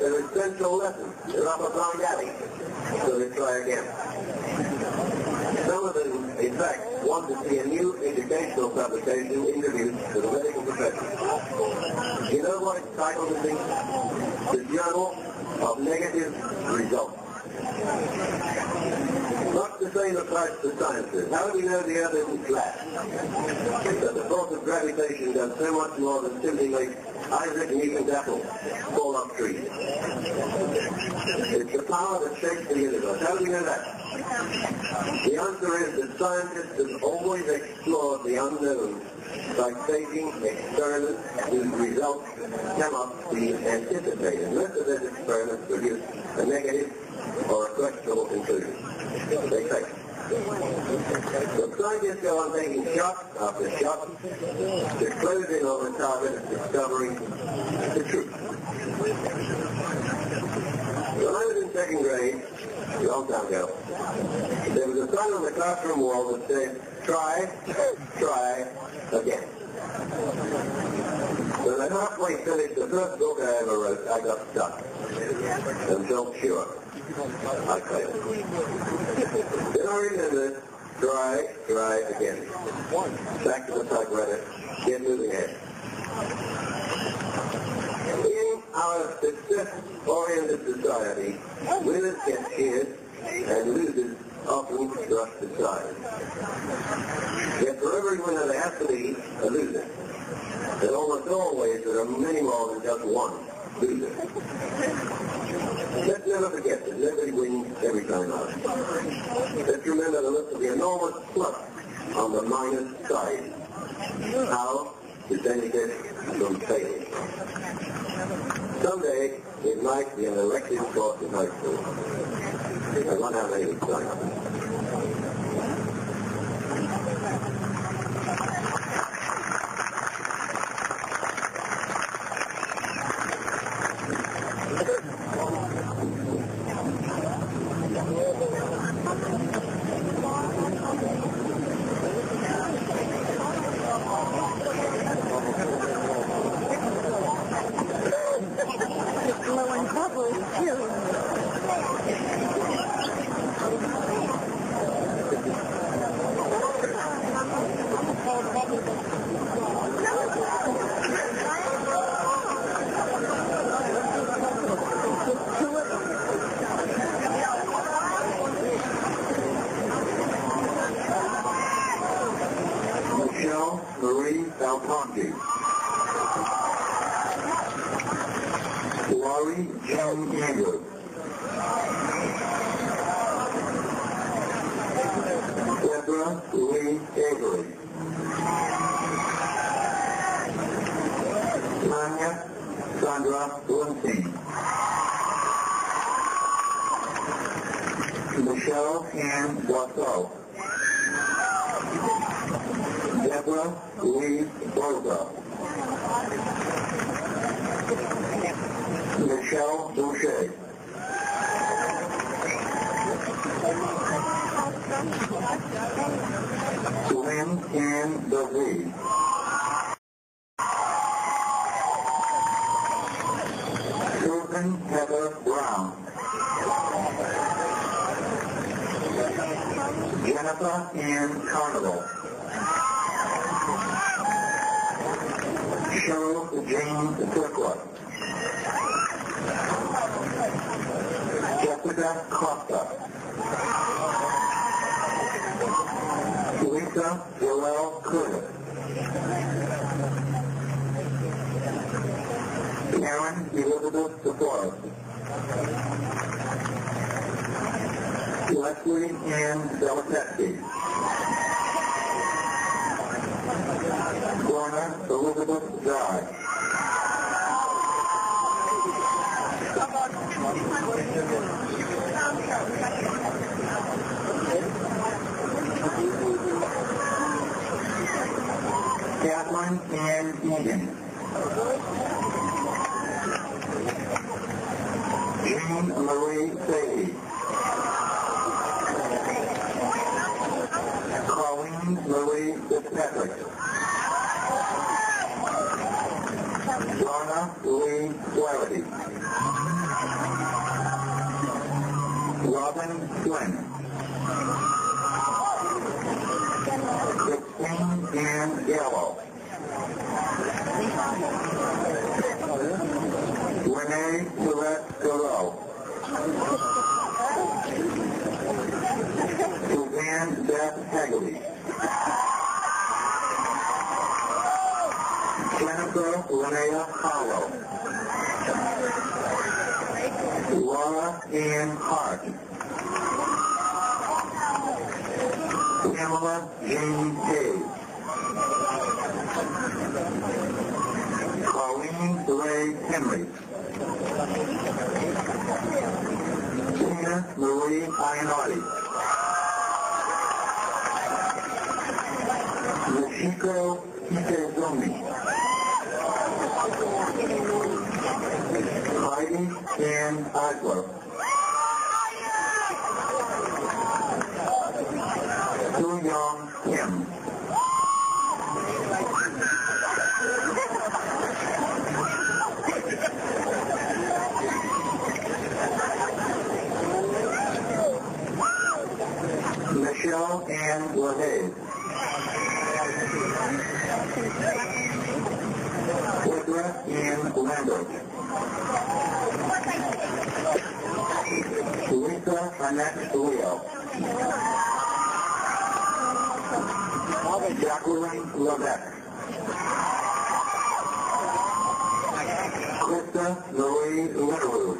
their essential lessons. They're up a blind alley, so they try again. Some of them, in fact, want to see a new educational publication introduced to the medical profession. You know what it's titled to be? The Journal of Negative Results. Much the same applies to sciences. How do we know the earth isn't flat? That the force of gravitation does so much more than simply make Isaac Newton's apple fall off trees. It's the power that shapes the universe. How do we know that? The answer is that scientists have always explored the unknown by staging experiments whose results cannot be anticipated. Most of those experiments produce a negative or a questionable conclusion. They fail. So scientists go on taking shot after shot to close in on the target of discovering the truth. When I was in second grade, a long time ago, there was a sign on the classroom wall that said, try again. When I halfway finished the first book I ever wrote, I got stuck and felt sure I failed. Then I remembered, try again. Back to the typewriter, get moving ahead. In our success-oriented society, winners get cheered and losers often thrust aside. Yet for every winner there has to be a loser. And almost always there are many more than just one loser. Let's never forget that nobody wins every time out. Let's remember to look for the enormous plus on the minus side. How to benefit from failing. Someday it might be an elective course in high school. I wonder how many would sign up. Evelyn Flynn. Christine Ann Gallo. Renee Tourette Thoreau. Suzanne Beth Hagley. Jennifer Linnea Hollow. Laura Ann Hart. Pamela Jean Hayes. Colleen Ray Henry. Tina Marie Iannotti. Yoshiko Kitezumi. Heidi Ann Osler. Soo-Young Kim. Michelle Ann LaHaye. Deborah Ann Lambert. Lisa Annette Leo. Jacqueline Levesque. Krista Marie Litterwood.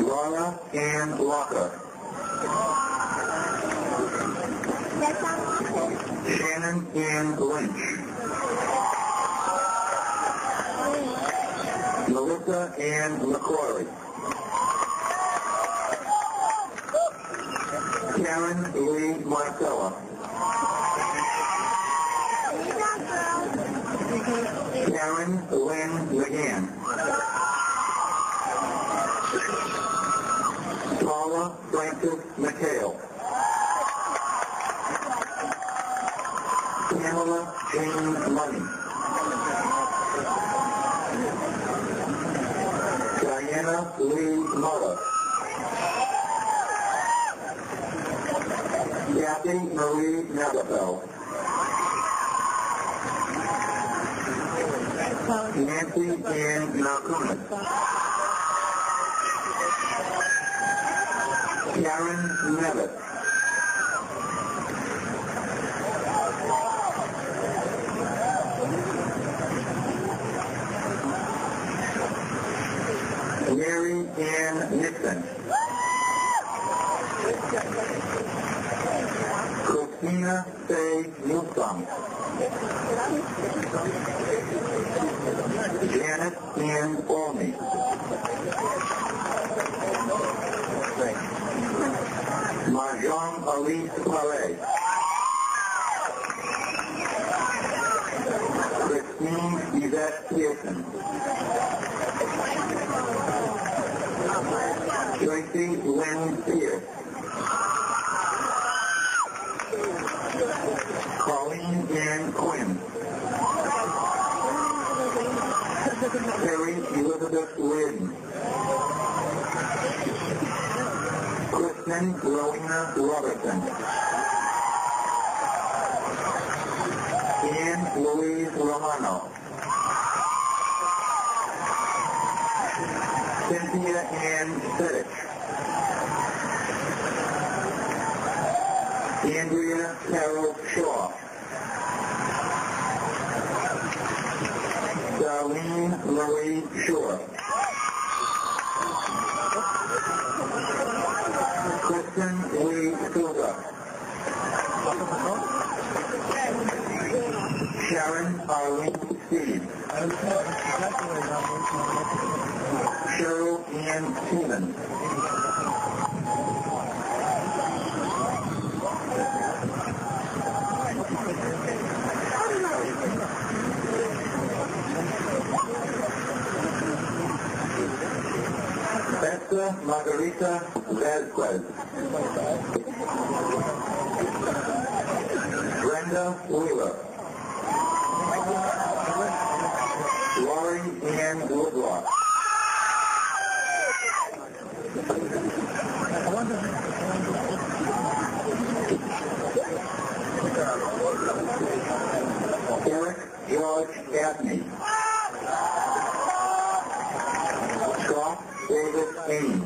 Laura Ann Walker. Shannon Ann Lynch. Melissa Ann McCrory. Karen Lee Marcella. Karen Lynn McGann. Paula Francis McHale. Pamela Jane Money. Diana Lee Muller. Kathy Marie Navafel. Nancy Ann Malcunas. Karen Nevitt. Mary Ann Nixon. Christina Faye Newsom. Janet Ann Olney. Marjane Elise Palais. Christine Yvette Pearson. Tracy Lynn Pierce. Colleen Ann Quinn. Terry Elizabeth Lynn. Kristen Rowena Robertson. Ann Louise Romano. Cynthia Ann Sittich. Andrea Carol Shaw. Darlene Marie Shore. Kristen Lee Silva. Sharon Arlene Steve. Cheryl Ann Stevens. Esther Margarita Vasquez. Brenda Wheeler. Lori Ann Woodlock. George Gaffney. Scott David Ames.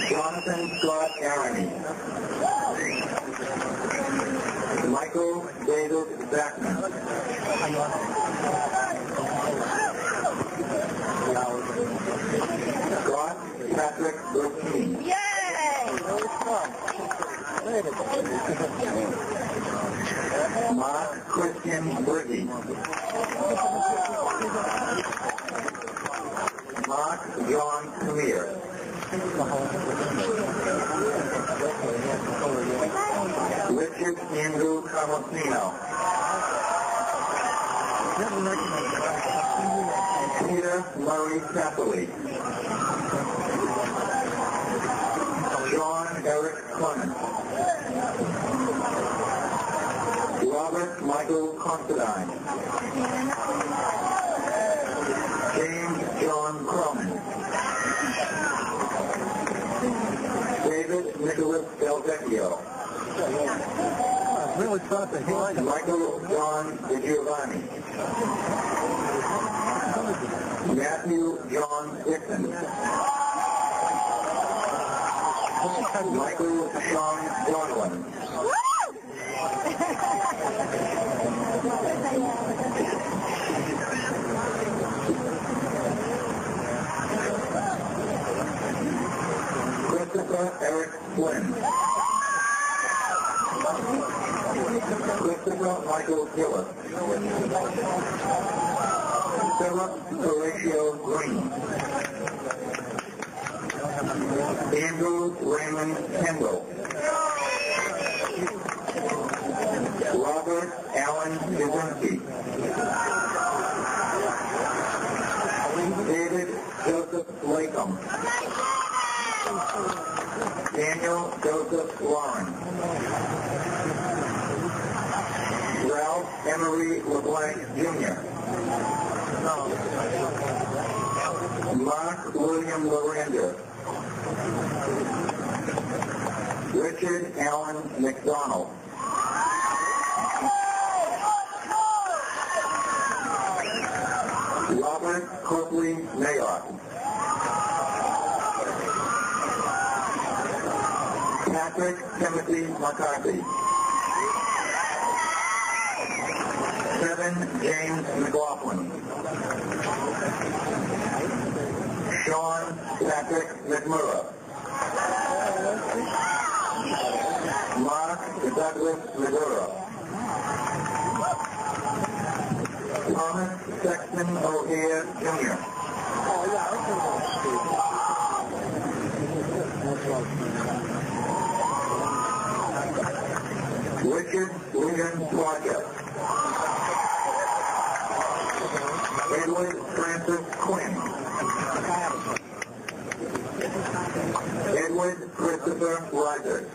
Jonathan Scott Aroney. Michael David Beckman. Scott Patrick Burkini. Mark Christian Briggy. Mark John Camere. Richard Andrew Camusino. Peter Murray Cappoli. John Eric Clement. Robert Michael Considine. James John Cronin. David Nicholas Del Vecchio. Michael John DiGiovanni. Matthew John Dixon. Michael Sean Godwin. Christopher Eric Flynn. Christopher Michael Gillis. Philip Horatio Green. Andrew Raymond Kendall. Robert Allen Jaworski. David Joseph Latham. Daniel Joseph Warren. Ralph Emery LeBlanc Jr. Mark William Lorender. Richard Allen McDonald. Robert Copley Mayock. Patrick Timothy McCarthy. Kevin James McLaughlin. Sean Patrick McMurray. Mark Douglas Maduro. Thomas Sexton O'Hare Jr. Richard William Plodgett. Edward Francis Quinn. Edward Christopher Rogers.